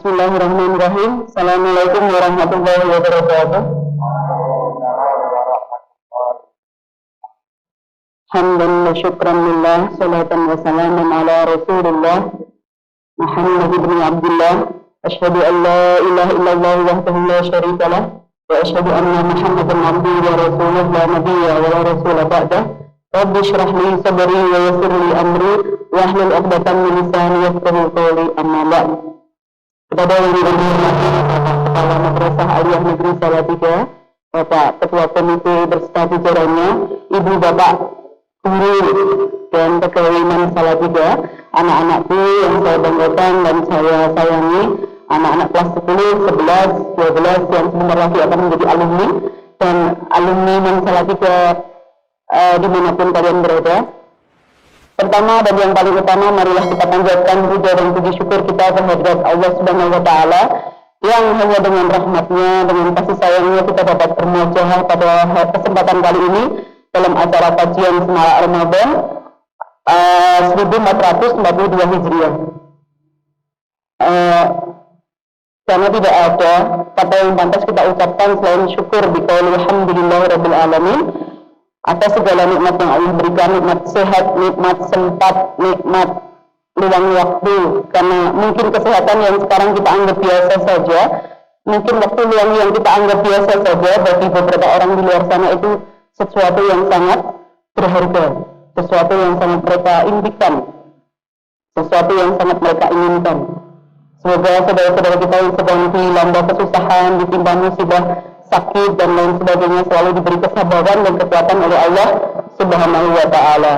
Bismillahirrahmanirrahim. Assalamualaikum warahmatullahi wabarakatuh. Hamdan wa syukran lillah, salatan wa salaman ala rasulillah Muhammad ibn Abdullah. Asyhadu an la ilaha illallah wahdahu la syarikalah wa asyhadu anna Muhammadan abduhu wa rasuluh la nabiyya wa la rasula ba'dah. Rabbi shrah li sadri wa yassir li amri wa hlul 'uqdatam min lisani yafqahu qawli, amma ba'd. Kepada yang dihormati Bapak Kepala Madrasah Aliyah Negeri Salatiga, Bapak Ketua Komite berserta jajarannya, Ibu Bapak Guru dan pegawai Man Salatiga, anak-anakku yang saya banggakan dan saya sayangi, anak-anak kelas 10, 11, 12 yang sebentar lagi akan menjadi alumni dan alumni Man Salatiga dimanapun kalian berada. Pertama dan yang paling utama, marilah kita panjatkan puja dan puji syukur kita terhadap Allah Subhanahu wa Ta'ala yang hanya dengan rahmatnya, dengan kasih sayangnya kita dapat bermuajahah pada kesempatan kali ini dalam acara kajian Semarak Ramadan 1442 Hijriah. Karena tidak ada kata yang pantas kita ucapkan selain syukur biqauli alhamdulillahirabbil alamin atas segala nikmat yang Allah berikan, nikmat sehat, nikmat sempat, nikmat luang waktu. Karena mungkin kesehatan yang sekarang kita anggap biasa saja, mungkin waktu luang yang kita anggap biasa saja, bagi beberapa orang di luar sana itu sesuatu yang sangat berharga, sesuatu yang sangat mereka impikan, sesuatu yang sangat mereka inginkan. Semoga saudara-saudara kita yang sedang dilanda kesusahan, ditimpa musibah, sakit dan lain sebagainya selalu diberi kesabaran dan kekuatan oleh Allah Subhanahu wa Ta'ala.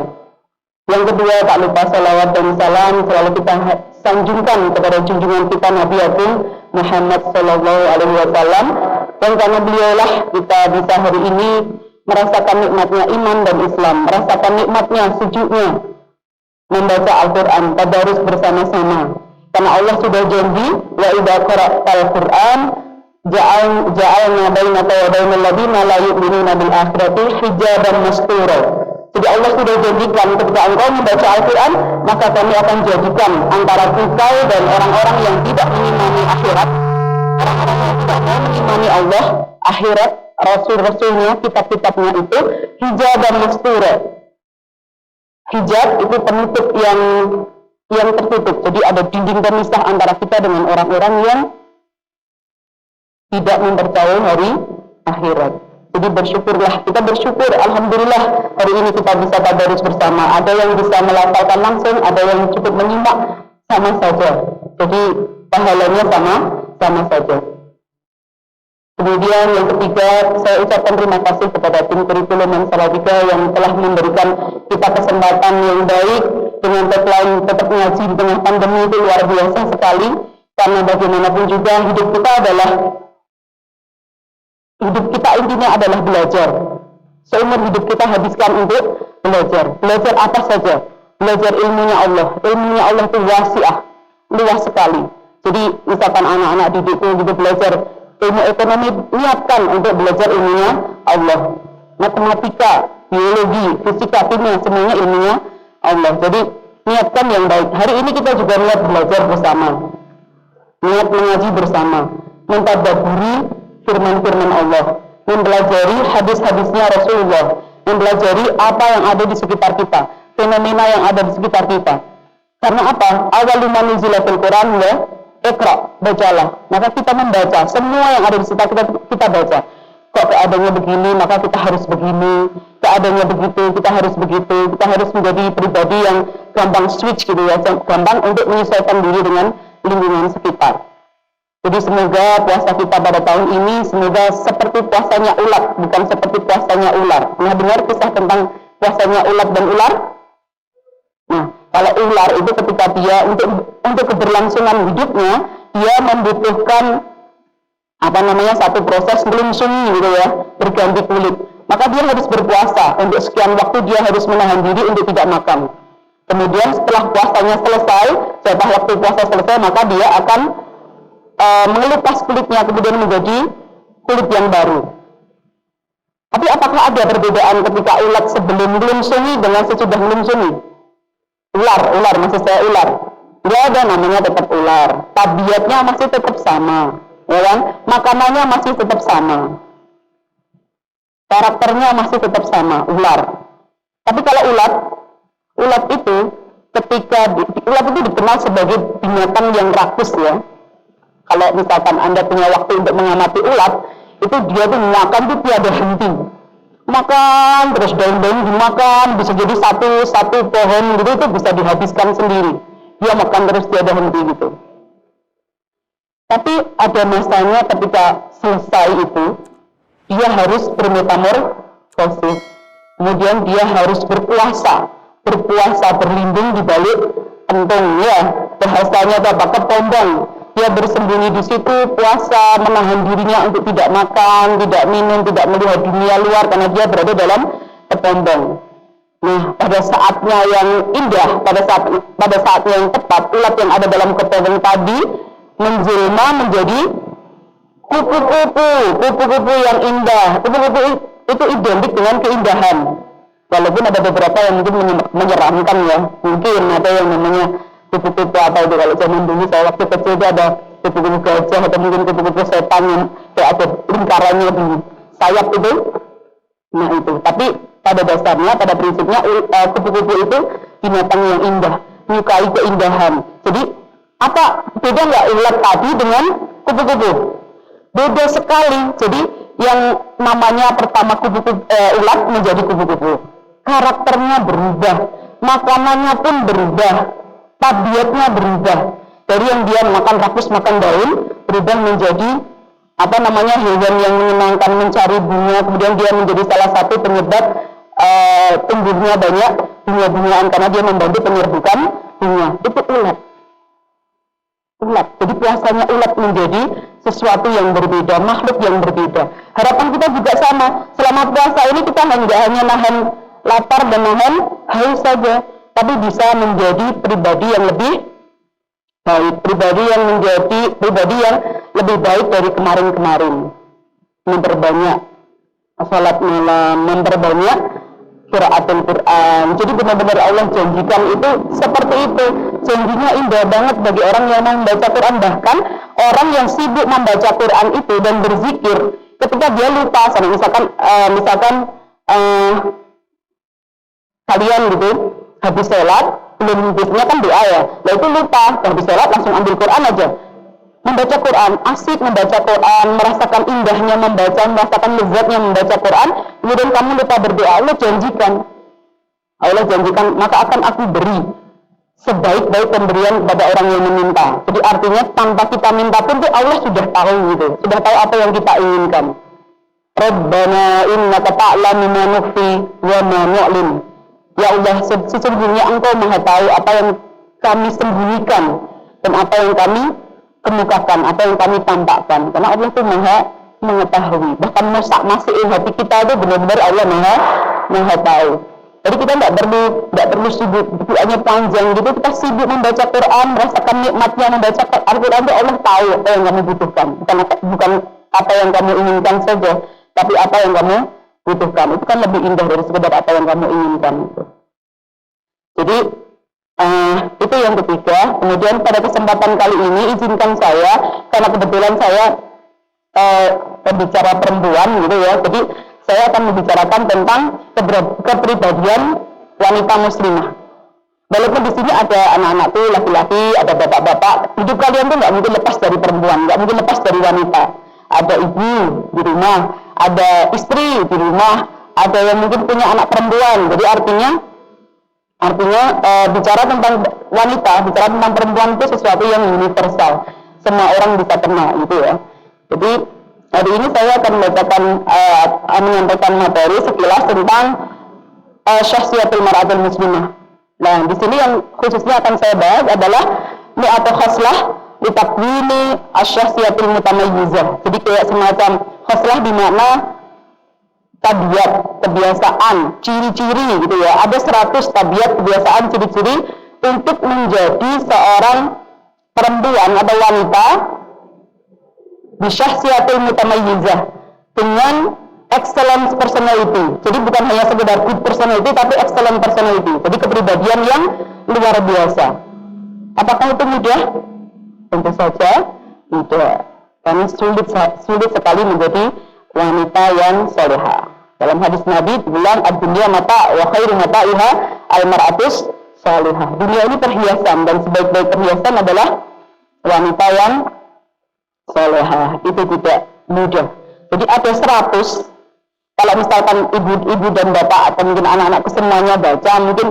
Yang kedua, tak lupa salawat dan salam selalu kita sanjungkan kepada junjungan kita Nabi Agung Muhammad Sallallahu Alaihi Wasallam, dan karena beliaulah kita bisa hari ini merasakan nikmatnya iman dan Islam, merasakan nikmatnya sejuknya membaca Al-Quran, tadarus bersama-sama. Karena Allah sudah janji, wa idza qara'tal Qur'an ja'alna bainaka wa bainal ladzina la yu'minuna bil akhirati hijaban mastura. Jadi Allah sudah janjikan ketika engkau membaca Al-Quran, maka kami akan jadikan antara engkau dan orang-orang yang tidak mengimani akhirat, orang-orang yang tidak mau mengimani Allah, akhirat, rasul-rasulnya, kitab-kitabnya itu hijaban mastura. Hijab itu penutup yang tertutup. Jadi ada dinding pemisah antara kita dengan orang-orang yang tidak mempercayai hari akhirat. Jadi bersyukurlah, kita bersyukur, alhamdulillah hari ini kita bisa tadarus bersama. Ada yang bisa melafalkan langsung, ada yang cukup menyimak, sama saja. Jadi pahalanya sama saja. Kemudian yang ketiga, saya ucapkan terima kasih kepada tim kurikulum Man Salatiga yang telah memberikan kita kesempatan yang baik dengan tagline tetap ngaji di tengah pandemi itu luar biasa sekali. Karena bagaimanapun juga hidup kita intinya adalah belajar. Seumur hidup kita habiskan untuk belajar. Belajar apa saja? Belajar ilmunya Allah. Ilmunya Allah itu wasi'ah, luas sekali. Jadi misalkan anak-anak didikku gitu belajar ilmu ekonomi, niatkan untuk belajar ilmunya Allah. Matematika, biologi, fisika, kimia, semuanya ilmunya Allah. Jadi niatkan yang baik. Hari ini kita juga niat belajar bersama, niat mengaji bersama, mentadabburi firman-firman Allah, mempelajari hadis-hadisnya Rasulullah, mempelajari apa yang ada di sekitar kita, fenomena yang ada di sekitar kita. Karena apa? Awwalu ma nuzila fil Quran ya Iqra, bacalah. Maka kita membaca semua yang ada di sekitar kita baca. Kok keadaannya begini, maka kita harus begini. Keadaannya begitu, kita harus begitu. Kita harus menjadi pribadi yang gampang switch gitu ya, gampang untuk menyesuaikan diri dengan lingkungan sekitar. Jadi semoga puasa kita pada tahun ini semoga seperti puasanya ulat, bukan seperti puasanya ular. Pernah dengar kisah tentang puasanya ulat dan ular? Nah, kalau ular itu ketika dia untuk keberlangsungan hidupnya, dia membutuhkan satu proses melungsung gitu ya, berganti kulit. Maka dia harus berpuasa untuk sekian waktu, dia harus menahan diri untuk tidak makan. Kemudian setelah puasanya selesai, jatah waktu puasa selesai, maka dia akan mengelupas kulitnya kemudian menjadi kulit yang baru. Tapi apakah ada perbedaan ketika ulat sebelum melungsungi dengan sesudah melungsungi? Ular, maksud saya ular. nggak ada namanya tetap ular. Tabiatnya masih tetap sama, ya kan? Makanannya masih tetap sama, karakternya masih tetap sama, ular. Tapi kalau ulat itu ulat itu dikenal sebagai binatang yang rakus ya. Kalau misalkan Anda punya waktu untuk mengamati ulat, itu dia tuh makan tuh tiada henti. Makan terus daun-daun dimakan, bisa jadi satu pohon gitu itu bisa dihabiskan sendiri. Dia makan terus tiada henti gitu. Tapi ada masanya ketika selesai itu, dia harus bermetamorfosis. Kemudian dia harus berpuasa berlindung di balik kentung ya. Bahasanya apa? Kepombong. Dia bersembunyi di situ, puasa, menahan dirinya untuk tidak makan, tidak minum, tidak melihat dunia luar karena dia berada dalam kepombong. Nah, pada saatnya yang indah, pada saatnya yang tepat, ulat yang ada dalam kepombong tadi menjelma menjadi kupu-kupu yang indah. Kupu-kupu itu identik dengan keindahan. Walaupun ada beberapa yang mungkin menyeramkan ya. Mungkin ada yang namanya kupu-kupu apa itu, kalau zaman dulu saya waktu kecil itu ada kupu-kupu gajah atau mungkin kupu-kupu setan yang kayak ada lingkarannya di sayap itu. Nah itu. Tapi pada dasarnya, pada prinsipnya kupu-kupu itu binatang yang indah, menyukai keindahan. Jadi apa beda nggak ulat tadi dengan kupu-kupu? Beda sekali. Jadi yang namanya pertama ulat menjadi kupu-kupu, karakternya berubah, makanannya pun berubah, tabiatnya berubah. Dari yang dia makan rakus, makan daun, berubah menjadi hewan yang menyenangkan, mencari bunga. Kemudian dia menjadi salah satu penyebab tumbuhnya banyak bunga-bungaan karena dia membantu penyerbukan bunga. Itu ulat. Jadi puasanya ulat menjadi sesuatu yang berbeda, makhluk yang berbeda. Harapan kita juga sama. Selama puasa ini kita nggak hanya nahan lapar dan nahan haus saja, tapi bisa menjadi pribadi yang lebih baik, pribadi yang lebih baik dari kemarin-kemarin. Memperbanyak salat malam, memperbanyak qiraatul Quran. Jadi benar-benar Allah janjikan itu seperti itu. Janjinya indah banget bagi orang yang membaca Quran. Bahkan orang yang sibuk membaca Quran itu dan berzikir, ketika dia lupa, misalkan kalian gitu habis sholat, belum biasanya kan doa ya, nah itu lupa, habis sholat langsung ambil Quran aja, membaca Quran, asik membaca Quran, merasakan indahnya membaca, merasakan lezatnya membaca Quran, kemudian kamu lupa berdoa. Allah janjikan maka akan aku beri sebaik-baik pemberian kepada orang yang meminta. Jadi artinya tanpa kita minta pun tuh Allah sudah tahu gitu, sudah tahu apa yang kita inginkan. Rabbana innaka ta'lamu ma nukhfi wa ma nu'lin. Ya Allah, sesungguhnya Engkau Maha tahu apa yang kami sembunyikan dan apa yang kami kemukakan, apa yang kami tampakkan. Karena Allah itu Maha mengetahui. Bahkan masih hati kita itu benar-benar Allah Maha tahu. Jadi kita nggak perlu sibuk doanya panjang gitu. Kita sibuk membaca Quran, merasakan nikmatnya membaca Al-Quran itu. Allah tahu apa yang kamu butuhkan. Bukan apa yang kamu inginkan saja, tapi apa yang kamu butuhkan. Itu kan lebih indah dari sekedar apa yang kamu inginkan. Jadi itu yang ketiga. Kemudian pada kesempatan kali ini izinkan saya, karena kebetulan saya pembicara perempuan gitu ya, jadi saya akan membicarakan tentang kepribadian wanita muslimah. Walaupun di sini ada anak-anak tuh laki-laki, ada bapak-bapak, hidup kalian tuh nggak mungkin lepas dari perempuan, nggak mungkin lepas dari wanita. Ada ibu di rumah, ada istri di rumah, ada yang mungkin punya anak perempuan. Jadi artinya bicara tentang wanita, bicara tentang perempuan itu sesuatu yang universal, semua orang bisa kenal gitu ya. Jadi hari ini saya akan menyampaikan materi sekilas tentang syakhsiyatul mar'atul muslimah. Nah, di sini yang khususnya akan saya bahas adalah mi'atu khoslah litakwini asyakhsiyatul mutamayyizah. Jadi kayak semacam khoslah di mana tabiat, kebiasaan, ciri-ciri gitu ya. Ada 100 tabiat, kebiasaan, ciri-ciri untuk menjadi seorang perempuan atau wanita bisyakhsiyatul mutamayyizah, dengan excellent personality. Jadi bukan hanya sekedar good personality, tapi excellent personality. Jadi kepribadian yang luar biasa. Apakah itu mudah? Tentu saja tidak. Karena sulit sekali menjadi wanita yang salehah. Dalam hadis Nabi bilang, ad-dunya mata wa khairu mata'iha al-mar'atus salihah. Dunia ini perhiasan dan sebaik-baik perhiasan adalah wanita yang salehah. Itu tidak mudah. Jadi ada 100, kalau misalkan ibu dan bapak atau mungkin anak-anak semuanya baca, mungkin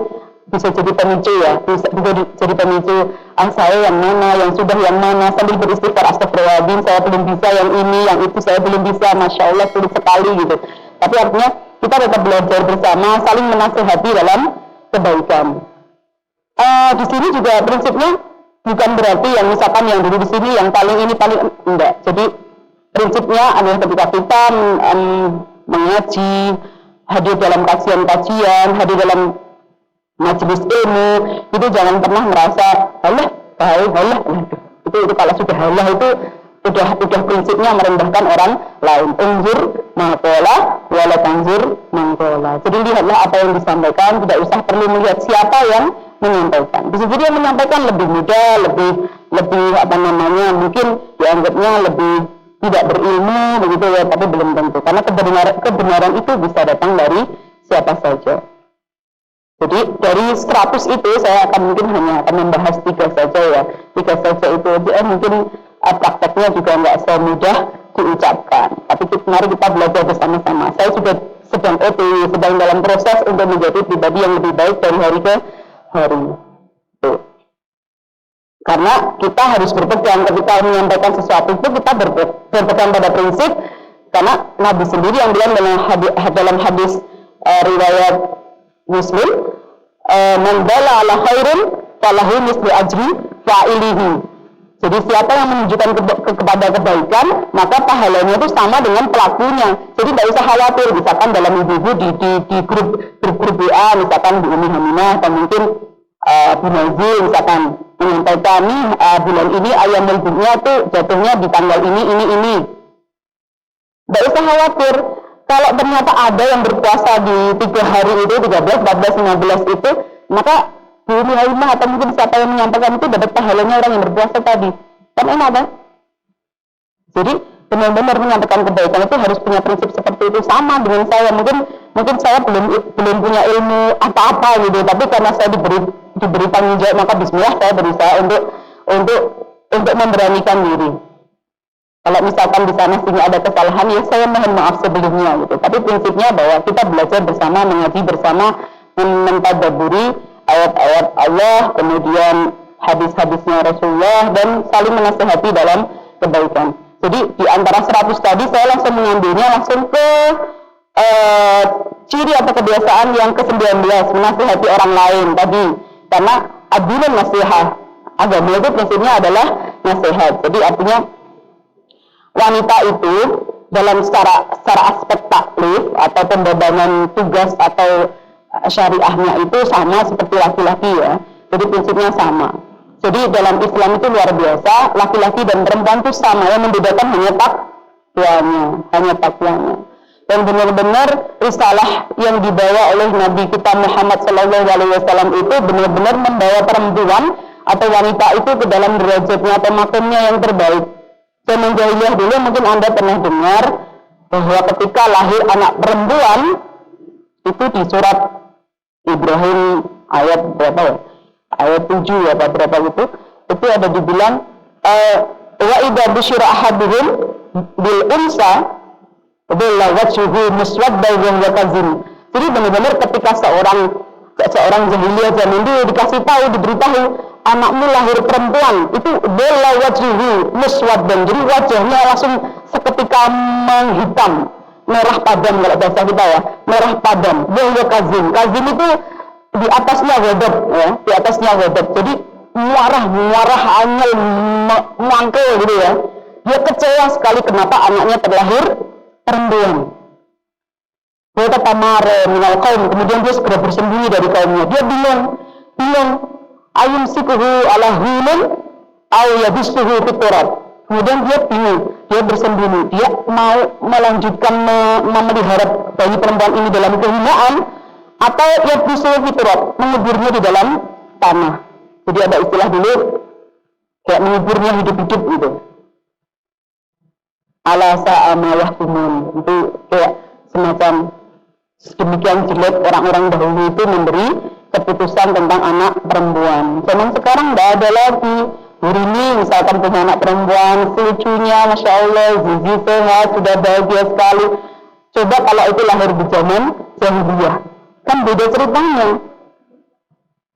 bisa jadi pemicu ya, bisa jadi pemicu, saya yang mana, yang sudah yang mana, sambil beristighfar, astagfirullahaladzim, saya belum bisa yang ini, yang itu saya belum bisa, Masya Allah sulit sekali gitu. Tapi artinya kita tetap belajar bersama, saling menasihati dalam kebaikan. Di sini juga prinsipnya bukan berarti yang misalkan yang dulu di sini yang paling ini paling enggak. Jadi prinsipnya adalah ketika kita mengaji, hadir dalam kajian, hadir dalam majelis ilmu, itu jangan pernah merasa halah, itu kalau sudah halah itu udah prinsipnya merendahkan orang lain. Unzur maqala wala tanzur maqala. Jadi lihatlah apa yang disampaikan, tidak usah perlu melihat siapa yang menyampaikan. Bisa jadi yang menyampaikan lebih muda, lebih apa namanya, mungkin dianggapnya lebih tidak berilmu begitu ya, tapi belum tentu, karena kebenaran itu bisa datang dari siapa saja. Jadi dari 100 itu saya mungkin hanya akan membahas 3 saja ya. 3 saja itu mungkin prakteknya juga nggak semudah diucapkan. Tapi mari kita belajar bersama-sama. Saya juga sedang dalam proses untuk menjadi pribadi yang lebih baik dari hari ke hari. Tuh. Karena kita harus berpegang ketika menyampaikan sesuatu itu, kita berpegang pada prinsip, karena Nabi sendiri yang bilang dalam hadis riwayat Muslim, man dalla ala khairin falahu mislu ajri fa'ilihi. Jadi siapa yang menunjukkan kepada kebaikan, maka pahalanya itu sama dengan pelakunya. Jadi tidak usah khawatir, misalkan dalam ibu-ibu di grup WA, misalkan Bu Umi Haminah atau mungkin Bu Nazil misalkan menyampaikan nih bulan ini ayam ibunya tuh jatuhnya di tanggal ini. Tidak usah khawatir. Kalau ternyata ada yang berpuasa di 3 hari itu, 13, 14, 15 itu, maka Bu Umi Haminah atau mungkin siapa yang menyampaikan itu dapat pahalanya orang yang berpuasa tadi. Kan enak kan? Jadi benar-benar menyampaikan kebaikan itu harus punya prinsip seperti itu. Sama dengan saya, mungkin saya belum punya ilmu apa-apa gitu, tapi karena saya diberi tanggung jawab, maka bismillah saya berusaha untuk memberanikan diri. Kalau misalkan di sana sini ada kesalahan, ya saya mohon maaf sebelumnya gitu. Tapi prinsipnya bahwa kita belajar bersama, mengaji bersama, mentadabburi ayat-ayat Allah, kemudian hadis-hadisnya Rasulullah, dan saling menasihati dalam kebaikan. Jadi di antara 100 tadi saya langsung mengambilnya langsung ke ciri atau kebiasaan yang ke-19, menasihati orang lain tadi. Karena adilun nasihat, agama itu prinsipnya adalah nasihat. Jadi artinya wanita itu dalam secara aspek taklif atau pembebanan tugas atau syariahnya itu sama seperti laki-laki ya. Jadi prinsipnya sama. Jadi dalam Islam itu luar biasa, laki-laki dan perempuan itu sama, yang membedakan hanya takwanya. Dan benar-benar risalah yang dibawa oleh Nabi kita Muhammad SAW itu benar-benar membawa perempuan atau wanita itu ke dalam derajatnya atau makamnya yang terbaik. Zaman jahiliyah dulu mungkin Anda pernah dengar bahwa ketika lahir anak perempuan itu di surat Ibrahim ayat berapa ya? Ayat 7 ya, berapa itu ada dibilang wa idza busyira ahaduhum bil unsa dhalla wajhuhu muswaddan wa huwa kazim. Jadi benar-benar ketika seorang jahiliyah zaman dulu dikasih tahu, diberitahu anakmu lahir perempuan, itu dhalla wajhuhu muswaddan. Jadi wajahnya langsung seketika menghitam, merah padam kalau bahasa kita ya, merah padam. Wa huwa kazim. Kazim itu di atasnya ghadab ya, di atasnya ghadab. Jadi marah angel mangkel gitu ya. Dia kecewa sekali kenapa anaknya terlahir perempuan. Dia tamare minal qaum, kemudian dia segera bersembunyi dari kaumnya. Dia bingung ayum sikuhu ala hulun au yabisuhu fiturab. Kemudian dia bingung, dia bersembunyi, dia mau melanjutkan memelihara bayi perempuan ini dalam kehinaan atau yabisuhu fiturab, menguburnya di dalam tanah. Jadi ada istilah dulu kayak menguburnya hidup-hidup gitu. Ala sa'a ma yahkumun, itu kayak semacam demikian jelek orang-orang dahulu itu memberi keputusan tentang anak perempuan. Zaman sekarang nggak ada lagi. Hari ini misalkan punya anak perempuan, lucunya, masya Allah, gizi sehat, sudah bahagia sekali. Coba kalau itu lahir di zaman jahiliyah, kan beda ceritanya.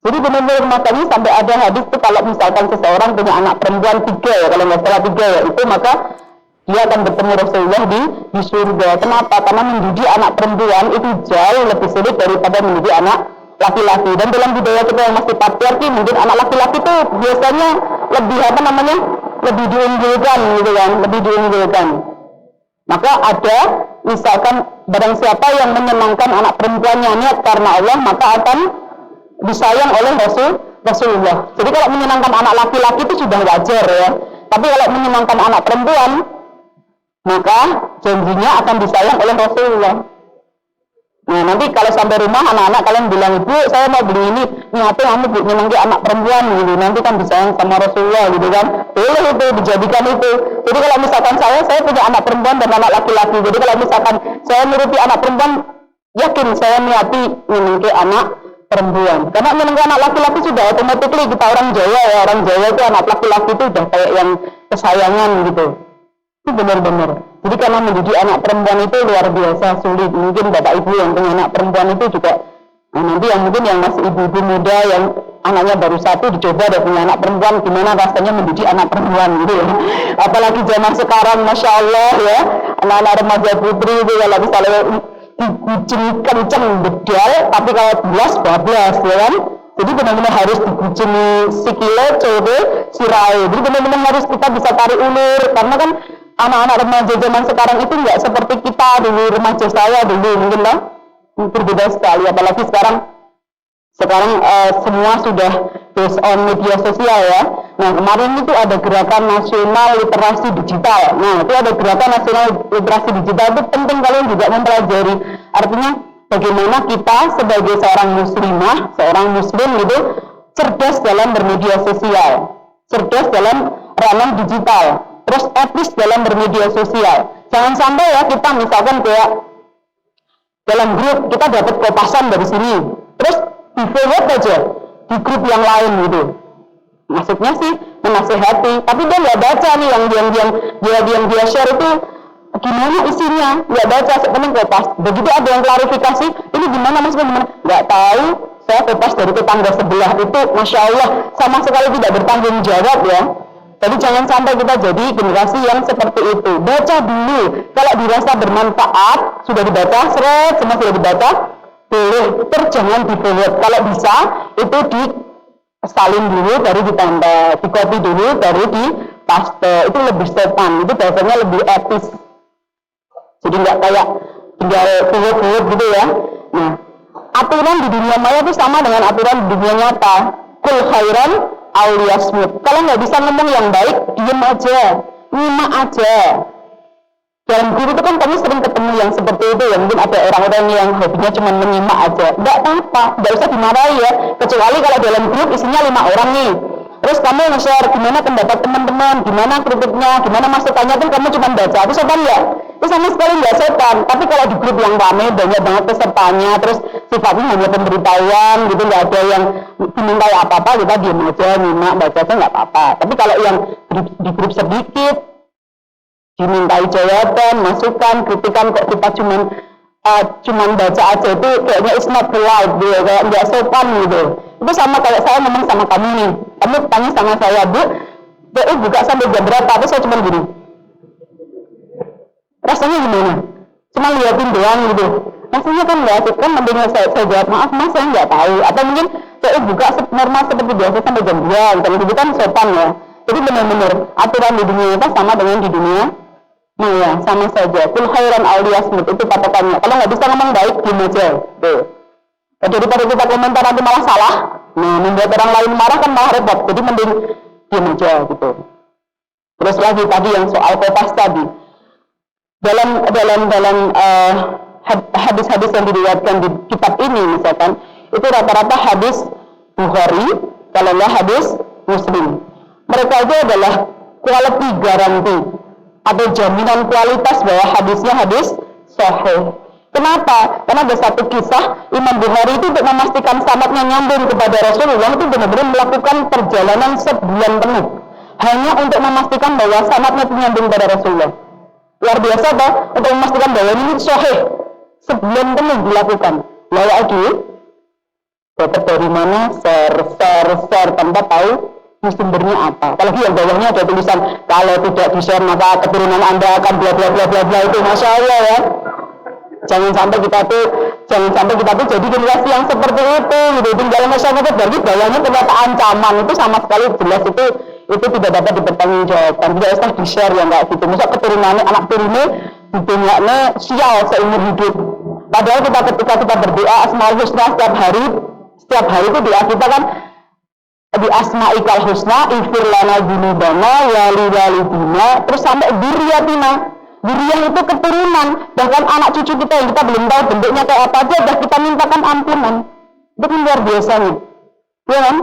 Jadi benar-benar makanya sampai ada hadis itu kalau misalkan seseorang punya anak perempuan 3 ya, kalau nggak salah 3 ya, itu maka dia akan bertemu Rasulullah di surga. Kenapa? Karena mendidik anak perempuan itu jauh lebih sulit daripada mendidik anak laki-laki. Dan dalam budaya kita yang masih patriarki, mungkin anak laki-laki itu biasanya lebih lebih diunggulkan gitu kan, lebih diunggulkan. Maka ada misalkan barang siapa yang menyenangkan anak perempuannya niat karena Allah, maka akan disayang oleh Rasulullah. Jadi kalau menyenangkan anak laki-laki itu sudah wajar ya. Tapi kalau menyenangkan anak perempuan, maka janjinya akan disayang oleh Rasulullah. Nah nanti kalau sampai rumah anak-anak kalian bilang, ibu saya mau beli ini apa kamu bu nyenangi anak perempuan gitu, nanti kan disayang sama Rasulullah gitu kan. Boleh itu dijadikan itu. Jadi kalau misalkan saya punya anak perempuan dan anak laki-laki, jadi kalau misalkan saya nuruti anak perempuan, yakin saya niati nyenangi anak perempuan. Karena menyenangi anak laki-laki sudah otomatis kita orang Jawa ya, orang Jawa itu anak laki-laki itu udah kayak yang kesayangan gitu. Itu benar-benar. Jadi karena mendidik anak perempuan itu luar biasa sulit. Mungkin bapak ibu yang punya anak perempuan itu juga nanti yang mungkin yang masih ibu-ibu muda yang anaknya baru 1 dicoba dan punya anak perempuan, gimana rasanya mendidik anak perempuan gitu ya. Apalagi zaman sekarang masya Allah ya, anak-anak remaja putri itu kalau misalnya dikucing kenceng bedal, tapi kalau bablas ya kan. Jadi benar-benar harus dikucing sikile, coba sirai. Jadi benar-benar harus kita bisa tarik ulur, karena kan anak-anak remaja zaman sekarang itu nggak seperti kita dulu, remaja saya dulu mungkin lah berbeda sekali. Apalagi sekarang semua sudah based on media sosial ya. Nah kemarin itu ada gerakan nasional literasi digital. Nah itu ada gerakan nasional literasi digital, itu penting kalian juga mempelajari. Artinya bagaimana kita sebagai seorang muslimah, seorang muslim itu cerdas dalam bermedia sosial, cerdas dalam ranah digital, terus etis dalam bermedia sosial. Jangan sampai ya kita misalkan kayak dalam grup kita dapat kopasan dari sini, terus di forward aja di grup yang lain gitu. Maksudnya sih menasehati, tapi dia nggak baca nih yang dia share itu gimana isinya, nggak baca sepenuhnya kopas. Begitu ada yang klarifikasi, ini gimana maksudnya gimana? Nggak tahu. Saya kopas dari tetangga sebelah itu, masya Allah sama sekali tidak bertanggung jawab ya. Jadi jangan sampai kita jadi generasi yang seperti itu. Baca dulu, kalau dirasa bermanfaat, sudah dibaca, semua sudah dibaca, boleh, terus jangan di forward. Kalau bisa, itu disalin dulu, baru ditambah, di copy dulu, baru di paste. Itu lebih sopan, itu bahasanya lebih etis. Jadi nggak kayak tinggal forward gitu ya. Nah, aturan di dunia maya itu sama dengan aturan di dunia nyata. Kul khairan awliyasmut. Kalau nggak bisa ngomong yang baik, diem aja, nyimak aja. Dalam guru itu kan kami sering ketemu yang seperti itu ya. Mungkin ada orang-orang yang hobinya cuma menyimak aja. Nggak apa-apa, nggak usah dimarahi ya. Kecuali kalau dalam grup isinya 5 orang nih. Terus kamu nge-share gimana pendapat teman-teman, gimana kritiknya, gimana masukannya, kan kamu cuma baca. Itu sopan ya? Itu sama sekali nggak sopan. Tapi kalau di grup yang rame, banyak banget pesertanya, terus sifatnya hanya pemberitahuan gitu, nggak ada yang dimintai apa-apa, kita diam aja, nyimak, baca aja nggak apa-apa. Tapi kalau yang di grup sedikit, dimintai jawaban, masukan, kritikan, kok kita cuman baca aja, itu kayaknya it's not polite gitu, kayak nggak sopan gitu. Itu sama kayak saya ngomong sama kamu nih, kamu tanya sama saya, Bu buka sampai jam berapa? Tapi saya cuma gini, rasanya gimana? Cuma liatin doang gitu, rasanya kan nggak asik, kan mending saya jawab, maaf mas saya nggak tahu, atau mungkin saya buka normal seperti biasa sampai jam 2 gitu, itu kan sopan ya. Jadi benar-benar aturan di dunia itu sama dengan di dunia maya, sama saja. Kul khairan awliyasmut, itu patokannya. Kalau nggak bisa ngomong baik, gini aja tuh. Daripada kita komentar nanti malah salah, nah membuat orang lain marah kan malah repot. Jadi mending diam aja gitu. Terus lagi tadi yang soal kopas tadi, dalam hadis-hadis yang diriwayatkan di kitab ini misalkan, itu rata-rata hadis Bukhari, kalau nggak hadis Muslim. mereka itu adalah quality garanti atau jaminan kualitas bahwa hadisnya hadis sahih. Kenapa? Karena ada satu kisah Imam Bukhari itu untuk memastikan sanadnya nyambung kepada Rasulullah itu benar-benar melakukan perjalanan sebulan penuh hanya untuk memastikan bahwa sanadnya itu nyambung kepada Rasulullah. Luar biasa toh, untuk memastikan bahwa ini sahih. Sebulan penuh dilakukan. Lagi dapat dari mana share tanpa tahu sumbernya apa. Apalagi yang bawahnya ada tulisan kalau tidak di-share maka keturunan Anda akan bla bla bla bla bla, itu Masya Allah ya. Jangan sampai kita tuh jadi generasi yang seperti itu gitu. Tinggal masyarakat bagi bawahnya ternyata ancaman itu sama sekali jelas itu tidak dapat dipertanggungjawabkan, tidak usah di-share yang kayak gitu. Misal keturunannya anak turunnya dunyanya sial seumur hidup. Padahal ketika kita berdoa Asmaul Husna setiap hari itu doa kita kan di Asma'ikal Husna ighfir lana dzunubana wali walidina terus sampai dzurriyyatina. Dzurriyyah itu keturunan, bahkan anak cucu kita yang kita belum tahu bentuknya kayak apa aja udah kita mintakan ampunan. Itu kan luar biasanya. Ya kan?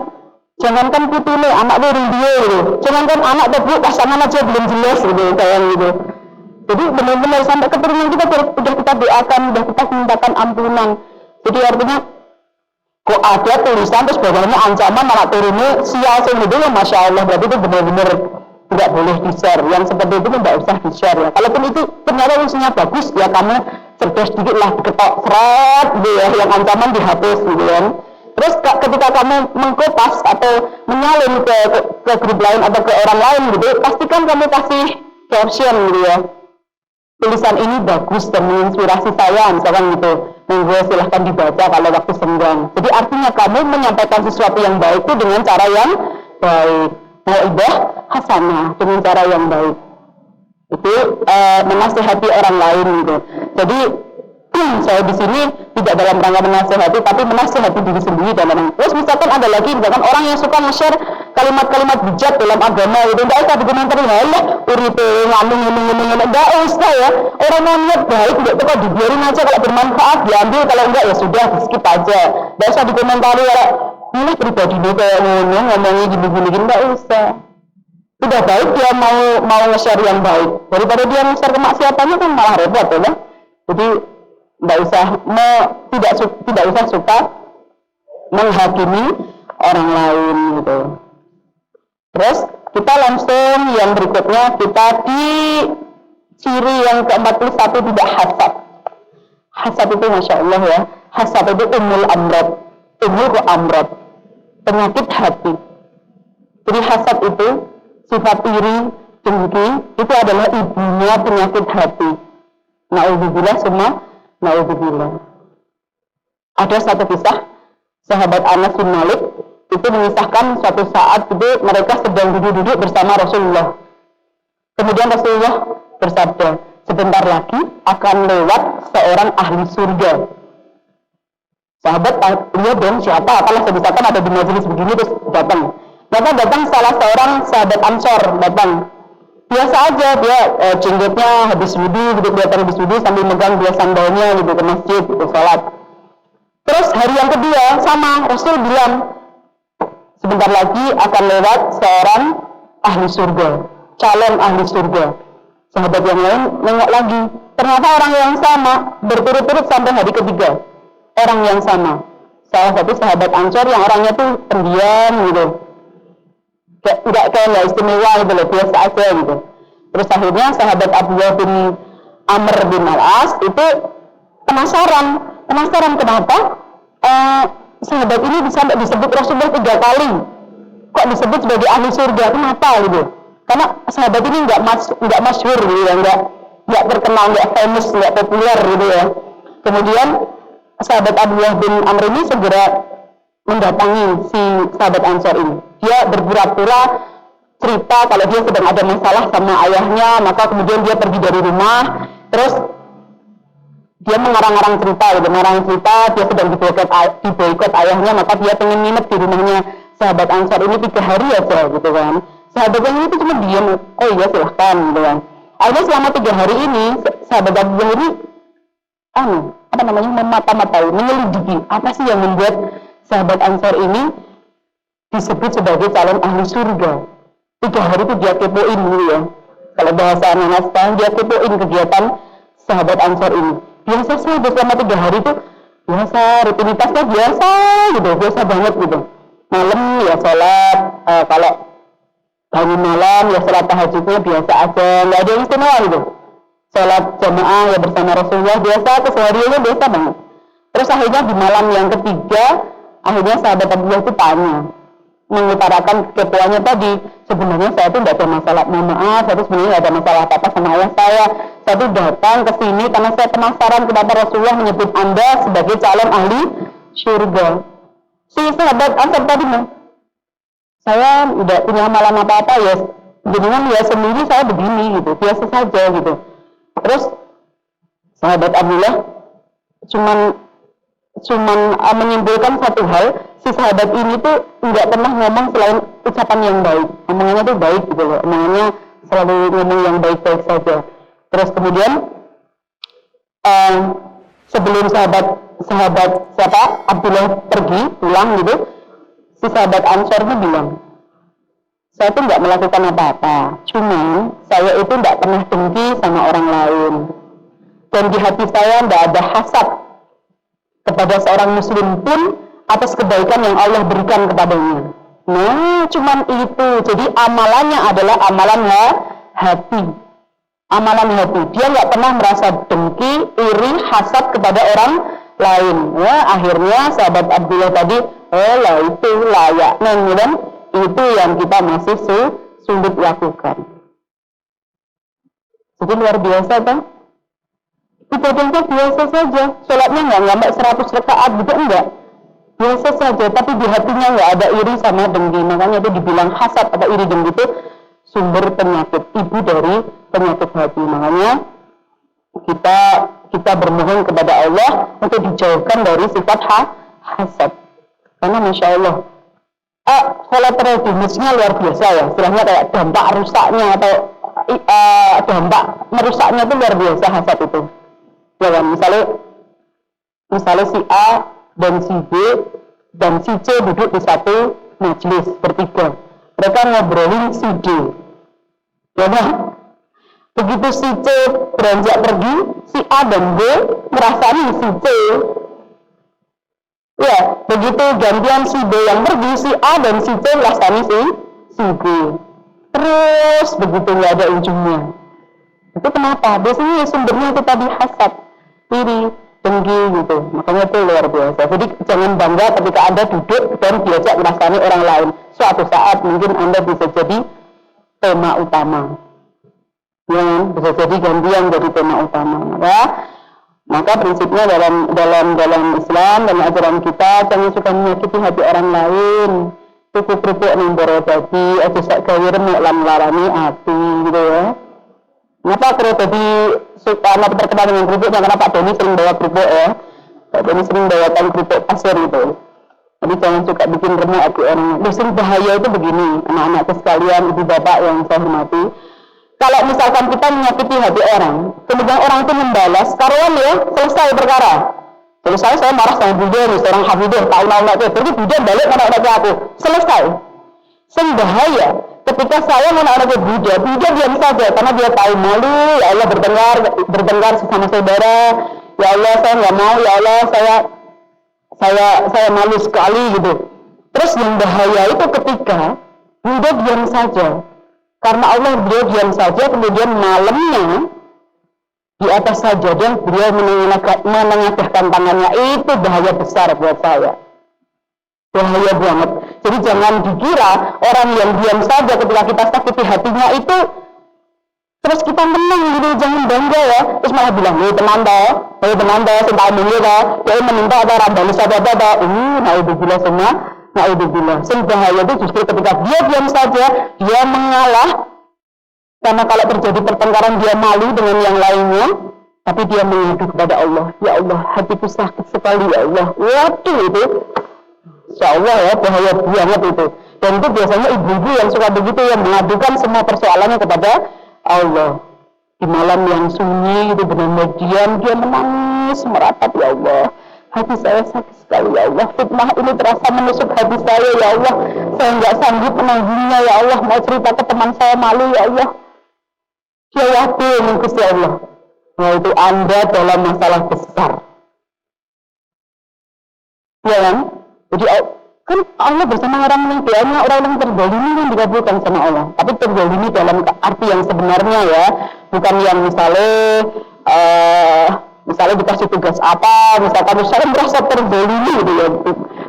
Jangankan putune, anak dari dia gitu. Jangankan anak tapi pasangan aja belum jelas gitu kayak gitu. Jadi benar-benar sampai keturunan kita udah kita doakan, udah kita mintakan ampunan. Jadi artinya kok ada tulisan terus bagaimana ancaman anak turunnya sial seumur hidup, ya Masya Allah, berarti itu benar-benar tidak boleh di-share. Yang seperti itu tidak usah di-share ya. Kalaupun itu ternyata isinya bagus ya kamu cerdas sedikit lah diketok seret gitu ya, yang ancaman dihapus gitu kan. Terus ketika kamu mengkopas atau menyalin ke grup lain atau ke orang lain gitu, pastikan kamu kasih caption gitu ya. Tulisan ini bagus dan menginspirasi saya misalkan gitu. Monggo silahkan dibaca kalau waktu senggang. Jadi artinya kamu menyampaikan sesuatu yang baik itu dengan cara yang baik. Mau'izah hasanah dengan cara yang baik. Itu menasihati orang lain gitu. Jadi saya di sini tidak dalam rangka menasihati, tapi menasihati diri sendiri dan orang. Terus misalkan ada lagi, misalkan orang yang suka nge-share kalimat-kalimat bijak dalam agama itu, tidak usah dikomentarin, lah uripe ngomong, tidak usah ya. Orang yang niat baik, tidak suka dibiarin aja, kalau bermanfaat diambil, kalau enggak ya sudah di skip aja. Tidak usah dikomentari kalau ini pribadi dia kayak ngomongnya gini-gini, tidak usah. Sudah baik dia mau nge-share yang baik, daripada dia nge-share kemaksiatannya kan malah repot ya. Jadi tidak usah suka menghakimi orang lain gitu. Terus kita langsung yang berikutnya, kita di ciri yang ke-41 tidak hasad. Hasad itu Masya Allah ya, hasad itu umul amrad, penyakit hati. Jadi hasad itu sifat iri, dengki, itu adalah ibunya penyakit hati. Na'udzubillah semua. Na'udzubillah. Ada satu kisah sahabat Anas bin Malik itu mengisahkan suatu saat itu mereka sedang duduk-duduk bersama Rasulullah. Kemudian Rasulullah bersabda, sebentar lagi akan lewat seorang ahli surga. Sahabat lihat dong siapa, apalah misalkan ada di majelis begini terus datang. Datang salah seorang sahabat Ansor datang. Biasa aja dia jenggotnya habis wudhu gitu, kelihatan habis wudhu sambil megang dua sandalnya gitu ke masjid gitu sholat. Terus hari yang kedua sama Rasul bilang sebentar lagi akan lewat seorang ahli surga, calon ahli surga. Sahabat yang lain nengok lagi, ternyata orang yang sama berturut-turut sampai hari ketiga. Orang yang sama, salah satu sahabat Ansor yang orangnya tuh pendiam gitu, nggak istimewa gitu loh, biasa aja gitu. Terus akhirnya sahabat Abdullah bin Amr bin Al-As itu penasaran kenapa sahabat ini bisa disebut Rasulullah 3 kali, kok disebut sebagai ahli surga, kenapa gitu? Karena sahabat ini nggak masyhur gitu ya, nggak terkenal, nggak famous, nggak populer gitu ya. Kemudian sahabat Abdullah bin Amr ini segera mendatangi si sahabat Ansor ini. Dia berpura-pura cerita kalau dia sedang ada masalah sama ayahnya, maka kemudian dia pergi dari rumah, terus dia mengarang-arang cerita, dia sedang diboikot ayahnya, maka dia pengen nginep di rumahnya sahabat Ansor ini 3 hari aja gitu kan. Sahabat yang itu cuma diam, oh iya silahkan gitu kan. Akhirnya selama 3 hari ini sahabat Abdullah ini memata-matai, menyelidiki apa sih yang membuat sahabat Ansor ini disebut sebagai calon ahli surga. 3 hari itu dia kepoin dulu ya. Kalau bahasa anak sekarang, dia kepoin kegiatan sahabat Ansor ini. Biasa saja selama 3 hari itu biasa, rutinitasnya biasa gitu, biasa banget gitu. Malam ya sholat, kalau bangun malam ya sholat tahajudnya biasa aja, nggak ada yang istimewa gitu. Sholat jamaah ya bersama Rasulullah biasa, kesehariannya biasa banget. Terus akhirnya di malam yang ketiga, akhirnya sahabat Abdullah itu tanya, mengutarakan kekepoannya tadi, sebenarnya saya itu tidak ada masalah, mohon maaf, saya itu sebenarnya tidak ada masalah apa-apa sama ayah saya itu datang ke sini karena saya penasaran kenapa Rasulullah menyebut Anda sebagai calon ahli surga. Si sahabat Ansor tadi, saya tidak punya amalan apa-apa ya, jenengan ya sendiri saya begini gitu, biasa saja gitu. Terus sahabat Abdullah cuman menyimpulkan satu hal, si sahabat ini tuh nggak pernah ngomong selain ucapan yang baik, omongannya tuh baik gitu loh, omongannya selalu ngomong yang baik-baik saja. Terus kemudian sebelum sahabat siapa Abdullah pergi pulang gitu, si sahabat Ansor itu bilang, saya tuh nggak melakukan apa-apa, cuman saya itu nggak pernah dengki sama orang lain, dan di hati saya nggak ada hasad kepada seorang muslim pun atas kebaikan yang Allah berikan kepadanya. Nah, cuman itu. Jadi amalannya adalah amalan hati. Amalan hati. Dia nggak pernah merasa dengki, iri, hasad kepada orang lain. Ya, akhirnya sahabat Abdullah tadi, lah itu layak. Nah, kemudian itu yang kita masih sulit lakukan. Jadi luar biasa kan? Ibadahnya biasa saja, sholatnya nggak sampai 100 rakaat gitu, enggak, biasa saja, tapi di hatinya nggak ada iri sama dengki. Makanya itu dibilang hasad atau iri dengki itu sumber penyakit, ibu dari penyakit hati. Makanya kita bermohon kepada Allah untuk dijauhkan dari sifat hasad. Karena masya Allah, sholat tarawih mestinya luar biasa ya, istilahnya kayak dampak rusaknya atau dampak merusaknya itu luar biasa hasad itu. Ya kan, misalnya si A dan si B dan si C duduk di satu majelis bertiga, mereka ngobrolin si D, ya kan? Begitu si C beranjak pergi, si A dan B merasani si C. Ya, begitu gantian si B yang pergi, si A dan si C merasani si B. Terus begitu nggak ada ujungnya. Itu kenapa? Biasanya sumbernya itu tadi hasad, iri, dengki gitu. Makanya itu luar biasa. Jadi jangan bangga ketika Anda duduk dan diajak merasani orang lain. Suatu saat mungkin Anda bisa jadi tema utama. Ya, bisa jadi gantian jadi tema utama. Ya. Maka prinsipnya dalam Islam dan ajaran kita, jangan suka menyakiti hati orang lain. Cukup-cukup nemboro tadi, aja sak gawe remuk lan larani ati gitu ya. Kenapa kalau tadi anak terkenal dengan kerupuk, karena Pak Doni sering bawa kerupuk ya. Pak Doni sering bawakan kerupuk pasir gitu. Jadi jangan suka bikin remuk hati orang. Yang bahaya itu begini, anak-anakku sekalian, ibu bapak yang saya hormati. Kalau misalkan kita menyakiti hati orang, kemudian orang itu membalas, karuan ya, selesai perkara. Selesai, saya marah sama Buddha nih, seorang hafidah, tahu-tahu itu, jadi Buddha balik anak-anaknya aku, selesai. Bahaya ketika saya anak-anaknya Buddha diam saja, karena dia tahu malu, ya Allah bertengkar sesama saudara, ya Allah saya nggak mau, ya Allah saya malu sekali gitu. Terus yang bahaya itu ketika Buddha diam saja, karena Allah beliau diam saja, kemudian malamnya di atas sajadah beliau menengadahkan tangannya. Itu bahaya besar buat saya, bahaya banget. Jadi jangan dikira orang yang diam saja ketika kita sakiti hatinya itu terus kita menang gitu, jangan bangga ya, terus malah bilang, teman toh, sentak dulu toh, meminta ada rambali saja naudzubillah semua, naudzubillah. Bahaya itu justru ketika dia diam saja, dia mengalah. Karena kalau terjadi pertengkaran dia malu dengan yang lainnya, tapi dia mengadu kepada Allah. Ya Allah, hatiku sakit sekali ya Allah. Waduh itu, insya Allah ya, bahaya banget itu. Dan itu biasanya ibu-ibu yang suka begitu, yang mengadukan semua persoalannya kepada Allah. Di malam yang sunyi itu benar-benar diam, dia menangis merapat, ya Allah. Hati saya sakit sekali ya Allah. Fitnah ini terasa menusuk hati saya ya Allah. Saya nggak sanggup menanggungnya ya Allah. Mau cerita ke teman saya malu ya Allah. Ya yakin Gusti Allah. Yaitu Anda dalam masalah besar. Ya kan? Jadi kan Allah bersama orang yang doanya orang-orang terzalimi yang dikabulkan sama Allah. Tapi terzalimi dalam arti yang sebenarnya ya, bukan yang misalnya dikasih tugas apa, misalkan merasa terzalimi gitu ya.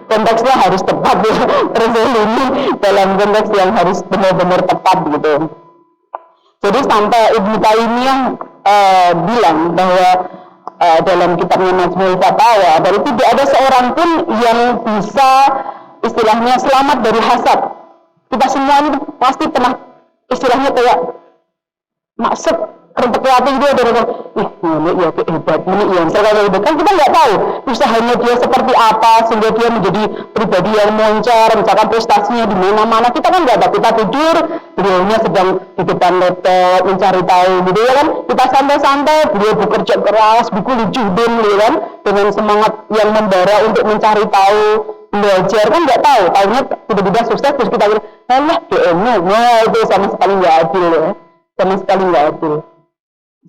Konteksnya harus tepat ya, terzalimi dalam konteks yang harus benar-benar tepat gitu. Jadi sampai Ibnu Taimiyah bilang bahwa dalam kitabnya Majmu'ul Fatawa, dari tidak ada seorang pun yang bisa istilahnya selamat dari hasad. Kita semua ini pasti pernah istilahnya kayak maksud kerempet hati gitu ada orang, ini ya hebat, ini ya misalnya itu kan kita nggak tahu usahanya dia seperti apa sehingga dia menjadi pribadi yang moncer, misalkan prestasinya di mana-mana, kita kan nggak tahu. Kita tidur, beliaunya sedang di depan laptop mencari tahu gitu ya kan, kita santai-santai, beliau bekerja keras, buku lujuhdin gitu kan, dengan semangat yang membara untuk mencari tahu, belajar kan nggak tahu, tahunya tiba-tiba sukses terus kita bilang, alah DM-nya, nah itu sama sekali nggak adil ya, sama sekali nggak adil.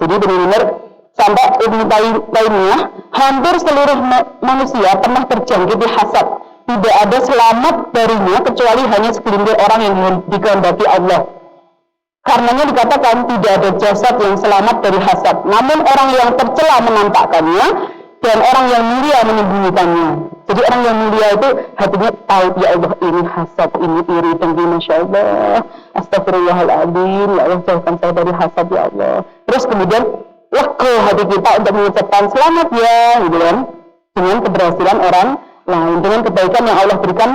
Jadi benar-benar sampai Ibnu Taimiyah, hampir seluruh manusia pernah terjangkiti hasad. Tidak ada selamat darinya kecuali hanya segelintir orang yang dikehendaki Allah. Karenanya dikatakan tidak ada jasad yang selamat dari hasad. Namun orang yang tercela menampakkannya dan orang yang mulia menyembunyikannya. Jadi orang yang mulia itu hatinya tahu, ya Allah ini hasad, ini iri, dengki, Masya Allah, astagfirullahaladzim, ya Allah jauhkan saya dari hasad ya Allah. Terus kemudian lega hati kita untuk mengucapkan selamat ya, gitu kan, dengan keberhasilan orang lain, dengan kebaikan yang Allah berikan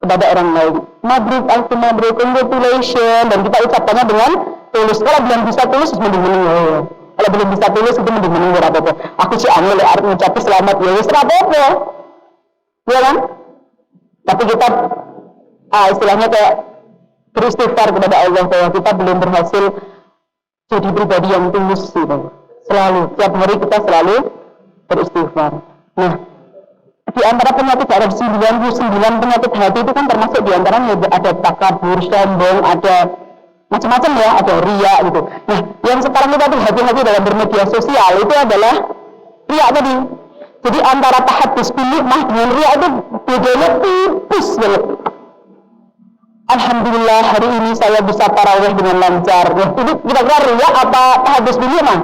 kepada orang lain. Mabruk, mabruk, congratulations, dan kita ucapkannya dengan tulus. Kalau belum bisa tulus, mending-mending ya. Kalau belum bisa tulus itu mending-mending ya apa-apa. Aku sih angel ya, harus mengucapkan selamat ya, wis apa-apa. Ya kan? Tapi kita istilahnya kayak beristighfar kepada Allah bahwa kita belum berhasil jadi pribadi yang tulus gitu. Selalu, tiap hari kita selalu beristighfar. Nah, di antara penyakit, ada 99 penyakit hati itu kan termasuk di antaranya ada takabur, sombong, ada macam-macam ya, ada riya gitu. Nah, yang sekarang kita tuh hati-hati dalam bermedia sosial itu adalah riya tadi. Jadi antara tahadus bil nikmah dengan riya itu bedanya tipis banget. Alhamdulillah hari ini saya bisa tarawih dengan lancar. Ini kira-kira riya apa tahadus bil nikmah?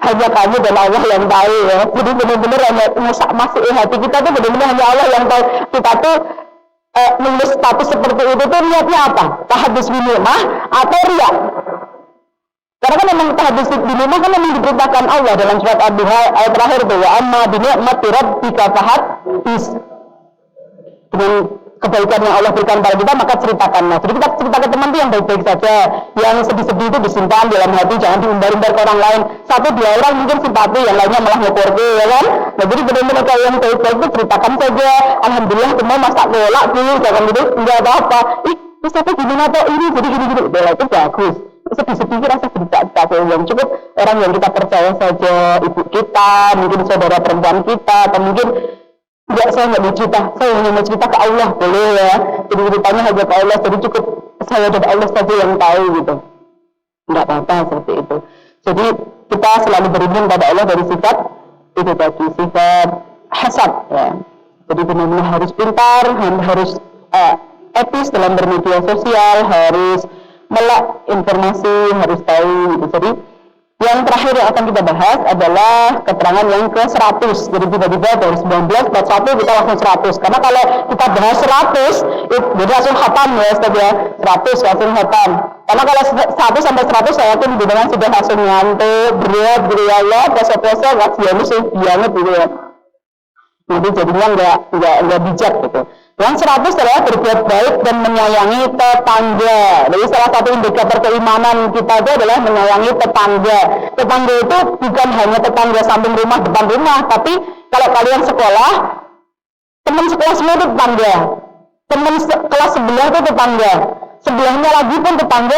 Hanya kamu dan Allah yang tahu ya. Jadi benar-benar hanya masuk hati kita tuh benar-benar hanya Allah yang tahu. Kita tuh nulis status seperti itu tuh niatnya apa? Tahadus bil nikmah atau riya? Karena kan memang tahadus bil nikmah kan memang diperintahkan Allah dalam surat Ad-Duha ayat terakhir itu, wa amma bi ni'mati rabbika fahaddits. Dengan kebaikan yang Allah berikan pada kita maka ceritakanlah. Jadi kita cerita ke teman itu yang baik-baik saja, yang sedih-sedih itu disimpan dalam hati, jangan diumbar-umbar ke orang lain. Satu dua orang mungkin simpati, yang lainnya malah ngekorke ya kan. Nah jadi benar-benar kalau yang baik-baik itu ceritakan saja. Alhamdulillah semua masak golak dulu, jangan gitu, enggak apa-apa. Terus apa gimana atau ini jadi gini-gini, bola itu bagus. Sedih-sedih rasa cerita yang cukup orang yang kita percaya saja, ibu kita, mungkin saudara perempuan kita, atau mungkin enggak, saya nggak mau cerita, saya hanya mau cerita ke Allah, boleh ya. Jadi ceritanya hanya ke Allah, jadi cukup saya dan Allah saja yang tahu gitu. Enggak apa-apa seperti itu. Jadi kita selalu berlindung pada Allah dari sifat itu tadi, sifat hasad ya. Jadi benar-benar harus pintar, harus etis dalam bermedia sosial, harus melek informasi, harus tahu gitu. Jadi yang terakhir yang akan kita bahas adalah keterangan yang ke-100. Jadi tiba-tiba dari 19 buat 1 kita langsung 100. Karena kalau kita bahas 100 itu jadi langsung khatam ya Ustaz ya. 100 langsung khatam. Karena kalau 1 sampai 100 saya yakin dengan sudah langsung ngantuk, berat gitu ya Allah, puasa-puasa ngajiannya sih banget gitu ya. Nanti jadinya enggak bijak gitu. Yang 100 adalah berbuat baik dan menyayangi tetangga. Jadi salah satu indikator keimanan kita itu adalah menyayangi tetangga. Tetangga itu bukan hanya tetangga samping rumah, depan rumah, tapi kalau kalian sekolah, teman sekolah semua itu tetangga. Teman kelas sebelah itu tetangga. Sebelahnya lagi pun tetangga,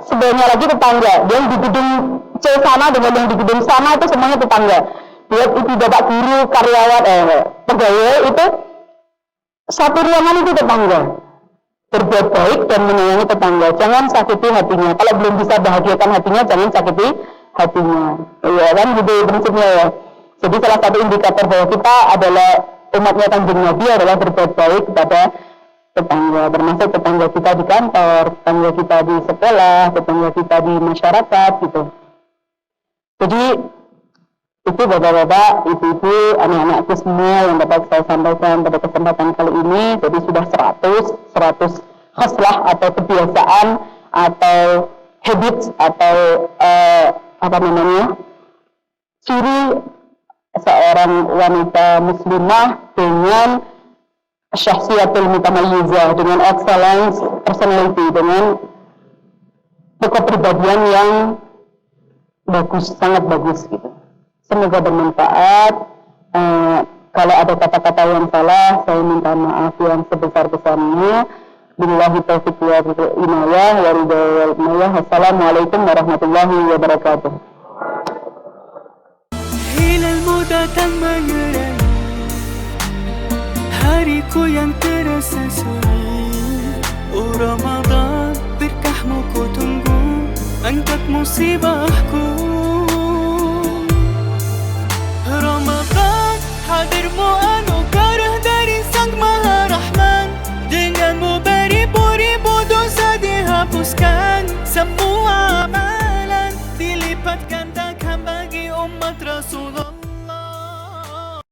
sebelahnya lagi tetangga. Yang di gedung C sana dengan yang di gedung sana itu semuanya tetangga. buat ibu bapak guru, karyawan, pegawai itu satu ruangan itu tetangga. Berbuat baik dan menyayangi tetangga. Jangan sakiti hatinya. Kalau belum bisa bahagiakan hatinya, jangan sakiti hatinya. Iya kan, gitu prinsipnya ya. Jadi salah satu indikator bahwa kita adalah umatnya Kanjeng Nabi adalah berbuat baik kepada tetangga, termasuk tetangga kita di kantor, tetangga kita di sekolah, tetangga kita di masyarakat gitu. Jadi itu bapak-bapak, ibu-ibu, anak-anakku semua yang dapat saya sampaikan pada kesempatan kali ini. Jadi sudah 100 khaslah atau kebiasaan atau habits atau ciri seorang wanita muslimah dengan syahsiyatul mutamayyizah, dengan excellence personality, dengan kepribadian yang bagus, sangat bagus gitu. Semoga bermanfaat. Kalau ada kata-kata yang salah, saya minta maaf yang sebesar-besarnya. Billahi taufiq wal hidayah wa ridha wal inayah. Assalamualaikum warahmatullahi wabarakatuh. Hilal datang menyerangi hariku yang terasa sunyi. Oh Ramadan, berkahmu ku tunggu, angkat musibahku. Ramadan, hadirmu